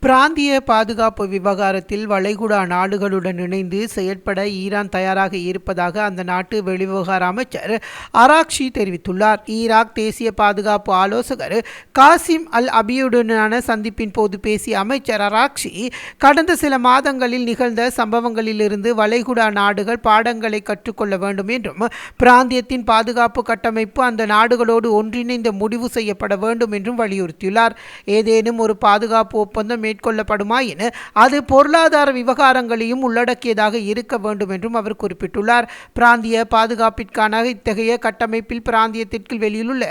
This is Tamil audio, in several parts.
பிராந்திய பாதுகாப்பு விவகாரத்தில் வளைகுடா நாடுகளுடன் இணைந்து செயற்பட ஈரான் தயாராக இருப்பதாக அந்த நாட்டு வெளிவிவகார அமைச்சர் அராக்ஷி தெரிவித்துள்ளார். ஈராக் தேசிய பாதுகாப்பு ஆலோசகர் காசிம் அல் அபியுடனான சந்திப்பின் போது பேசிய அமைச்சர் அராக்ஷி, கடந்த சில மாதங்களில் நிகழ்ந்த சம்பவங்களிலிருந்து வளைகுடா நாடுகள் பாடங்களை கற்றுக்கொள்ள வேண்டும் என்றும், பிராந்தியத்தின் பாதுகாப்பு கட்டமைப்பு அந்த நாடுகளோடு ஒன்றிணைந்து முடிவு செய்யப்பட வேண்டும் என்றும் வலியுறுத்தியுள்ளார். ஏதேனும் ஒரு பாதுகாப்பு ஒப்பந்தம் மேற்கொள்ளப்படுமாயின் அது பொருளாதார விவகாரங்களையும் உள்ளடக்கியதாக இருக்க வேண்டும் என்றும் அவர் குறிப்பிட்டுள்ளார். பிராந்திய பாதுகாப்பிற்கான இத்தகைய கட்டமைப்பில் பிராந்தியத்திற்கு வெளியிலுள்ள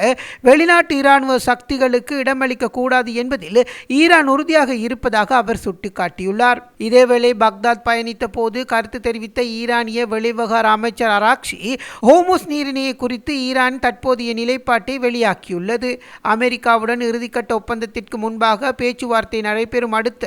வெளிநாட்டு இராணுவ சக்திகளுக்கு இடமளிக்க கூடாது என்பதில் ஈரான் உறுதியாக இருப்பதாக அவர் சுட்டிக்காட்டியுள்ளார். இதேவேளை பக்தாத் பயணித்த போது கருத்து தெரிவித்த ஈரானிய வெளிவிவகார அமைச்சர் அராக்ஷி, ஹோர்முஸ் நீரிணையை குறித்து ஈரான் தற்போதைய நிலைப்பாட்டை வெளியாக்கியுள்ளது. அமெரிக்காவுடன் இறுதிக்கட்ட ஒப்பந்தத்திற்கு முன்பாக பேச்சுவார்த்தை நடைபெறும் அடுத்த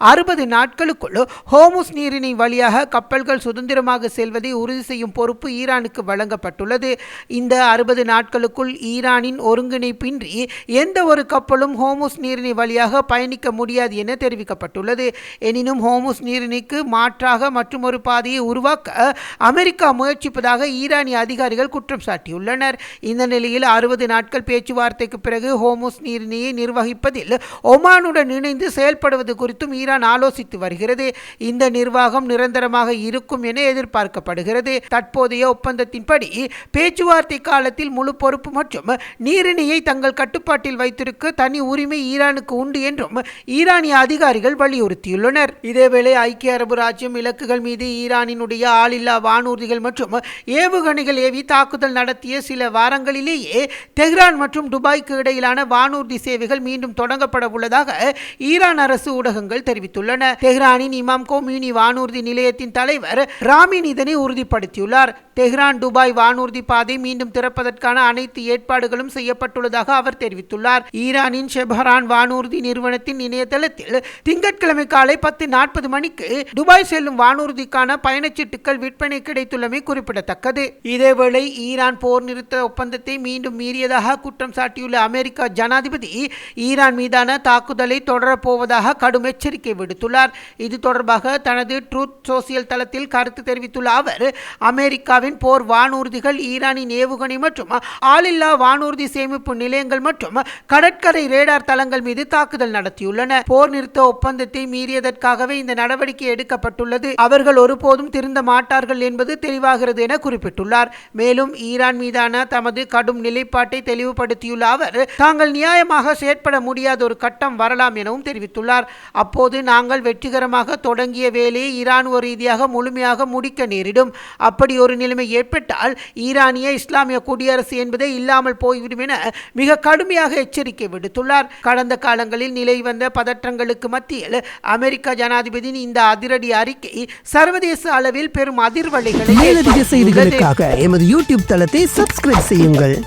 60 நாட்களுக்குள் ஹோர்முஸ் நீரிணை வழியாக கப்பல்கள் சுதந்திரமாக செல்வதை உறுதி செய்யும் பொறுப்பு ஈரானுக்கு வழங்கப்பட்டுள்ளது. இந்த 60 நாட்களுக்குள் ஈரானின் ஒருங்கிணைப்பின்றி எந்த ஒரு கப்பலும் ஹோர்முஸ் நீரிணை வழியாக பயணிக்க முடியாது என தெரிவிக்கப்பட்டுள்ளது. எனினும் ஹோர்முஸ் நீரிணைக்கு மாற்றாக மற்றொரு பாதையை உருவாக்க அமெரிக்கா முயற்சிப்பதாக ஈரானிய அதிகாரிகள் குற்றம் சாட்டியுள்ளனர். இந்த நிலையில் 60 நாட்கள் பேச்சுவார்த்தைக்கு பிறகு ஹோர்முஸ் நீரிணையை நிர்வகிப்பதில் ஒமானுடன் இணைந்து செயல்படுவது குறித்தும் ஈரான் ஆலோசித்து வருகிறது. இந்த நிர்வாகம் நிரந்தரமாக இருக்கும் என எதிர்பார்க்கப்படுகிறது. தற்போதைய ஒப்பந்தத்தின்படி பேச்சுவார்த்தை காலத்தில் முழு பொறுப்பு மற்றும் நீரிணையை தங்கள் கட்டுப்பாட்டில் வைத்திருக்க தனி உரிமை ஈரானுக்கு உண்டு என்றும் ஈரானிய அதிகாரிகள் வலியுறுத்தியுள்ளனர். இதேவேளை ஐக்கிய அரபு ராஜ்யம் இலக்குகள் மீது ஈரானினுடைய ஆளில்லா வானூர்திகள் மற்றும் ஏவுகணைகள் ஏவி தாக்குதல் நடத்திய சில வாரங்களிலேயே தெஹ்ரான் மற்றும் துபாய்க்கு இடையிலான வானூர்தி சேவைகள் மீண்டும் தொடங்கப்பட உள்ளதாக ஈரான் அரசு ஊடகங்கள் தெரிவித்துள்ளன. தெஹ்ரானின் இமாம் கோம்யூனி வானூர்தி நிலையத்தின் தலைவர் ராமின் இதனை உறுதிப்படுத்தியுள்ளார். தெஹ்ரான் துபாய் வானூர்தி பாதை மீண்டும் திறப்பதற்கான அனைத்து ஏற்பாடுகளும் செய்யப்பட்டுள்ளதாக அவர் தெரிவித்துள்ளார். ஈரானின் ஷெபஹான் வானூர்தி நிறுவனத்தின் இணையதளத்தில் திங்கட்கிழமை காலை 10:40 மணிக்கு துபாய் செல்லும் வானூர்திக்கான பயணச்சீட்டுகள் விற்பனை கிடைத்துள்ளமை குறிப்பிடத்தக்கது. இதேவேளை ஈரான் போர் நிறுத்த ஒப்பந்தத்தை மீண்டும் மீறியதாக குற்றம் சாட்டியுள்ள அமெரிக்க ஜனாதிபதி ஈரான் மீதான தாக்குதலை தொடரப்போவதாக கடும் எச்சரிக்கை விடுத்துள்ளார். இது தொடர்பாக தனது ட்ரூத் சோசியல் தளத்தில் கருத்து தெரிவித்துள்ள அவர், அமெரிக்காவின் போர் வானூர்திகள் ஈரானின் ஏவுகணை மற்றும் ஆளில்லா வானூர்தி சேமிப்பு நிலையங்கள் மற்றும் கடற்கரை ரேடார் தளங்கள் மீது தாக்குதல் நடத்தியுள்ளன. போர் நிறுத்த ஒப்பந்தத்தை மீறியதற்காகவே இந்த நடவடிக்கை எடுக்கப்பட்டுள்ளது. அவர்கள் ஒருபோதும் திருந்த மாட்டார்கள் என்பது தெளிவாகிறது என குறிப்பிட்டுள்ளார். மேலும் ஈரான் மீதான தமது கடும் நிலைப்பாட்டை தெளிவுபடுத்தியுள்ள அவர், தாங்கள் நியாயமாக செயற்பட முடியாத ஒரு கட்டம் வரலாம் எனவும் தெரிவித்துள்ளார். அப்போது நாங்கள் வெற்றிகரமாக தொடங்கிய வேலையை இராணுவ ரீதியாக முழுமையாக முடிக்க நேரிடும். அப்படி ஒரு நிலைமை ஏற்பட்டால் ஈரானிய இஸ்லாமிய குடியரசு என்பதே இல்லாமல் போய்விடும் என மிக கடுமையாக எச்சரிக்கை விடுத்துள்ளார். கடந்த காலங்களில் நிலை வந்த பதற்றங்களுக்கு மத்தியில் அமெரிக்க ஜனாதிபதியின் இந்த அதிரடி அறிக்கை சர்வதேச அளவில் பெரும் அதிர்வலைகளை செய்திகளுக்காக எமது யூடியூப் தளத்தை சப்ஸ்கிரைப் செய்யுங்கள்.